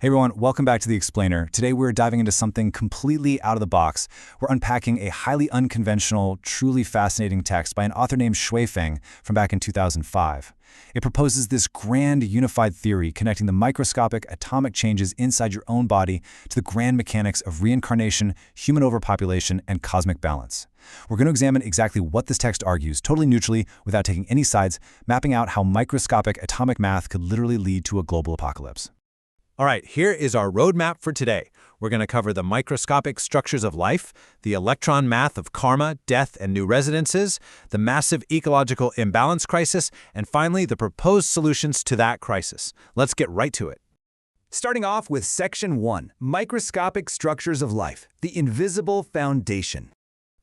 Hey everyone, welcome back to The Explainer. Today we're diving into something completely out of the box. We're unpacking a highly unconventional, truly fascinating text by an author named Shui Feng from back in 2005. It proposes this grand unified theory connecting the microscopic atomic changes inside your own body to the grand mechanics of reincarnation, human overpopulation, and cosmic balance. We're going to examine exactly what this text argues, totally neutrally, without taking any sides, mapping out how microscopic atomic math could literally lead to a global apocalypse. All right, here is our roadmap for today. We're going to cover the microscopic structures of life, the electron math of karma, death, and new residences, the massive ecological imbalance crisis, and finally, the proposed solutions to that crisis. Let's get right to it. Starting off with Section 1, Microscopic Structures of Life, the Invisible Foundation.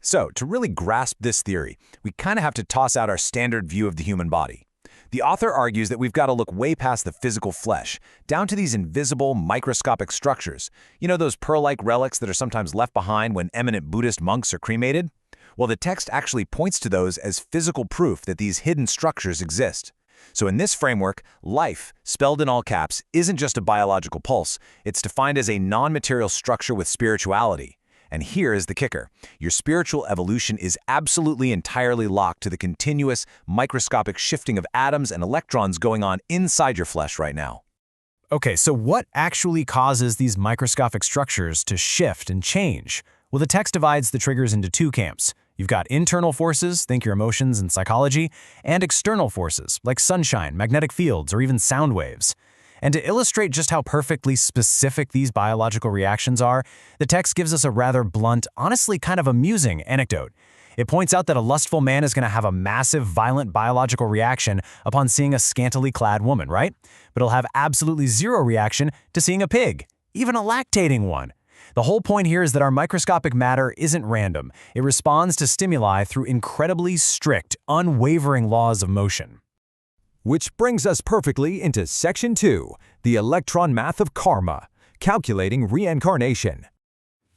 So, to really grasp this theory, we kind of have to toss out our standard view of the human body. The author argues that we've got to look way past the physical flesh, down to these invisible, microscopic structures. You know those pearl-like relics that are sometimes left behind when eminent Buddhist monks are cremated? Well, the text actually points to those as physical proof that these hidden structures exist. So in this framework, life, spelled in all caps, isn't just a biological pulse. It's defined as a non-material structure with spirituality. And here is the kicker. Your spiritual evolution is absolutely entirely locked to the continuous, microscopic shifting of atoms and electrons going on inside your flesh right now. Okay, so what actually causes these microscopic structures to shift and change? Well, the text divides the triggers into two camps. You've got internal forces, think your emotions and psychology, and external forces, like sunshine, magnetic fields, or even sound waves. And to illustrate just how perfectly specific these biological reactions are, the text gives us a rather blunt, honestly kind of amusing anecdote. It points out that a lustful man is going to have a massive, violent biological reaction upon seeing a scantily clad woman, right? But he'll have absolutely zero reaction to seeing a pig, even a lactating one. The whole point here is that our microscopic matter isn't random. It responds to stimuli through incredibly strict, unwavering laws of motion. Which brings us perfectly into Section 2, the electron math of karma, calculating reincarnation.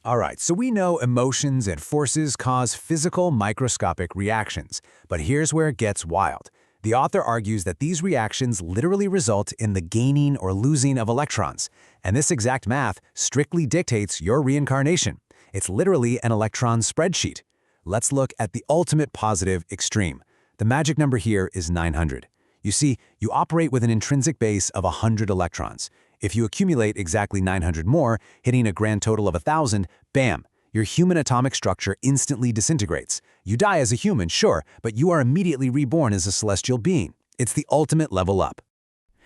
All right, so we know emotions and forces cause physical microscopic reactions, but here's where it gets wild. The author argues that these reactions literally result in the gaining or losing of electrons, and this exact math strictly dictates your reincarnation. It's literally an electron spreadsheet. Let's look at the ultimate positive extreme. The magic number here is 900. You see, you operate with an intrinsic base of 100 electrons. If you accumulate exactly 900 more, hitting a grand total of 1,000, bam, your human atomic structure instantly disintegrates. You die as a human, sure, but you are immediately reborn as a celestial being. It's the ultimate level up.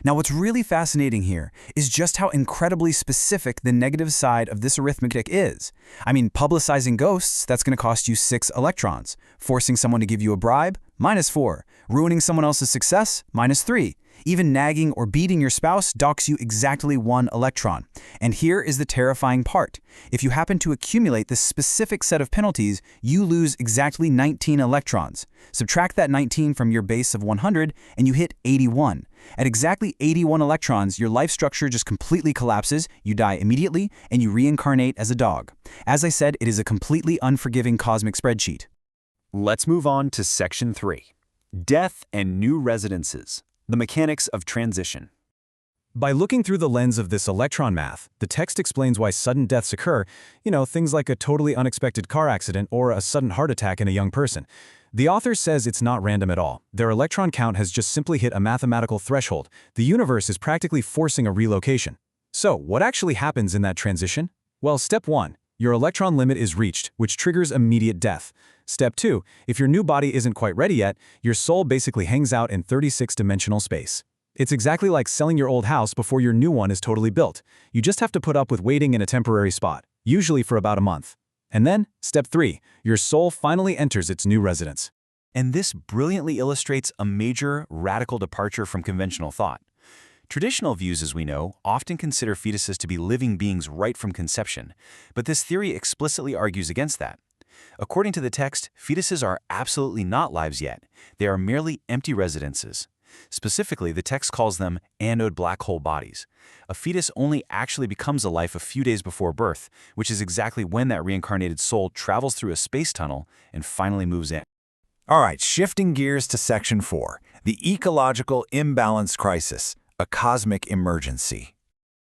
Now, what's really fascinating here is just how incredibly specific the negative side of this arithmetic is. I mean, publicizing ghosts, that's going to cost you 6 electrons. Forcing someone to give you a bribe, -4. Ruining someone else's success, -3. Even nagging or beating your spouse docks you exactly 1 electron. And here is the terrifying part. If you happen to accumulate this specific set of penalties, you lose exactly 19 electrons. Subtract that 19 from your base of 100, and you hit 81. At exactly 81 electrons, your life structure just completely collapses, you die immediately, and you reincarnate as a dog. As I said, it is a completely unforgiving cosmic spreadsheet. Let's move on to Section 3, Death and New Residences, the Mechanics of Transition. By looking through the lens of this electron math, the text explains why sudden deaths occur, things like a totally unexpected car accident or a sudden heart attack in a young person. The author says it's not random at all. Their electron count has just simply hit a mathematical threshold. The universe is practically forcing a relocation. So, what actually happens in that transition? Well, step 1, your electron limit is reached, which triggers immediate death. Step 2, if your new body isn't quite ready yet, your soul basically hangs out in 36-dimensional space. It's exactly like selling your old house before your new one is totally built. You just have to put up with waiting in a temporary spot, usually for about a month. And then, step 3, your soul finally enters its new residence. And this brilliantly illustrates a major, radical departure from conventional thought. Traditional views, as we know, often consider fetuses to be living beings right from conception, but this theory explicitly argues against that. According to the text, fetuses are absolutely not lives yet. They are merely empty residences. Specifically, the text calls them anode black hole bodies. A fetus only actually becomes a life a few days before birth, which is exactly when that reincarnated soul travels through a space tunnel and finally moves in. All right, shifting gears to Section 4, the ecological imbalance crisis, a cosmic emergency.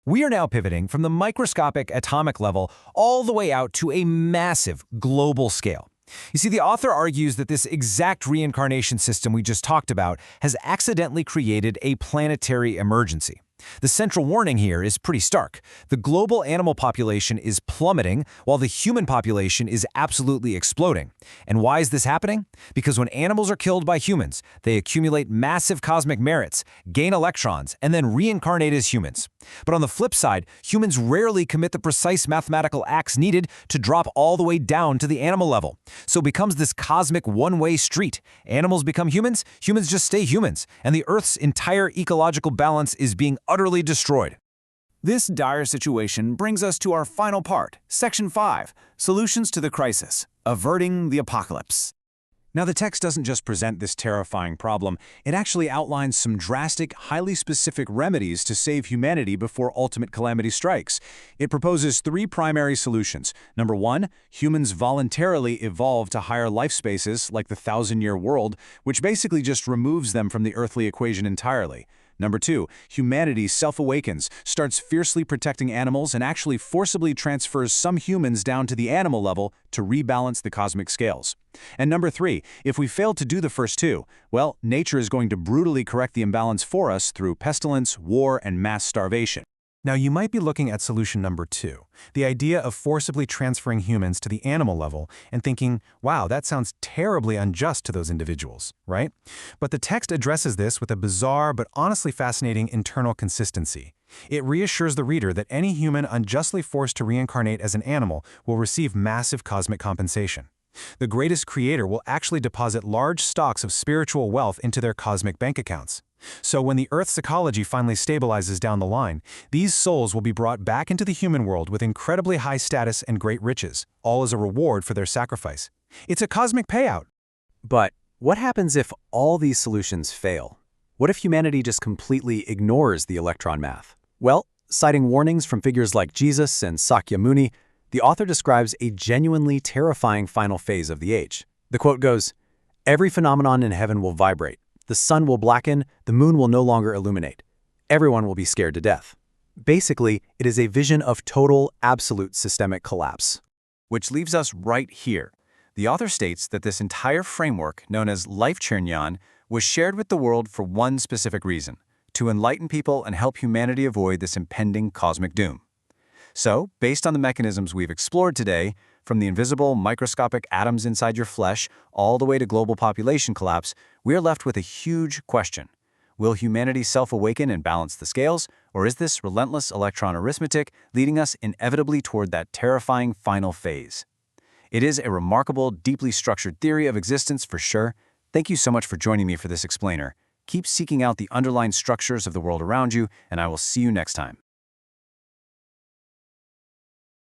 We are now pivoting from the microscopic atomic level all the way out to a massive global scale. You see, the author argues that this exact reincarnation system we just talked about has accidentally created a planetary emergency. The central warning here is pretty stark. The global animal population is plummeting while the human population is absolutely exploding. And why is this happening? Because when animals are killed by humans, they accumulate massive cosmic merits, gain electrons, and then reincarnate as humans. But on the flip side, humans rarely commit the precise mathematical acts needed to drop all the way down to the animal level. So it becomes this cosmic one-way street. Animals become humans, humans just stay humans, and the Earth's entire ecological balance is being utterly destroyed. This dire situation brings us to our final part, Section 5, Solutions to the Crisis, Averting the Apocalypse. Now, the text doesn't just present this terrifying problem, it actually outlines some drastic, highly specific remedies to save humanity before ultimate calamity strikes. It proposes 3 primary solutions. Number 1, humans voluntarily evolve to higher life spaces, like the 1,000-year world, which basically just removes them from the earthly equation entirely. Number 2, humanity self-awakens, starts fiercely protecting animals, and actually forcibly transfers some humans down to the animal level to rebalance the cosmic scales. And number 3, if we fail to do the first 2, well, nature is going to brutally correct the imbalance for us through pestilence, war, and mass starvation. Now, you might be looking at solution number 2, the idea of forcibly transferring humans to the animal level and thinking, wow, that sounds terribly unjust to those individuals, right? But the text addresses this with a bizarre but honestly fascinating internal consistency. It reassures the reader that any human unjustly forced to reincarnate as an animal will receive massive cosmic compensation. The greatest creator will actually deposit large stocks of spiritual wealth into their cosmic bank accounts. So when the Earth's ecology finally stabilizes down the line, these souls will be brought back into the human world with incredibly high status and great riches, all as a reward for their sacrifice. It's a cosmic payout. But what happens if all these solutions fail? What if humanity just completely ignores the electron math? Well, citing warnings from figures like Jesus and Sakyamuni, the author describes a genuinely terrifying final phase of the age. The quote goes, "Every phenomenon in heaven will vibrate. The sun will blacken, the moon will no longer illuminate. Everyone will be scared to death." Basically, it is a vision of total, absolute systemic collapse. Which leaves us right here. The author states that this entire framework, known as Lifechanyuan, was shared with the world for one specific reason: to enlighten people and help humanity avoid this impending cosmic doom. So, based on the mechanisms we've explored today, from the invisible microscopic atoms inside your flesh all the way to global population collapse, we are left with a huge question. Will humanity self-awaken and balance the scales, or is this relentless electron arithmetic leading us inevitably toward that terrifying final phase? It is a remarkable, deeply structured theory of existence for sure. Thank you so much for joining me for this explainer. Keep seeking out the underlying structures of the world around you, and I will see you next time.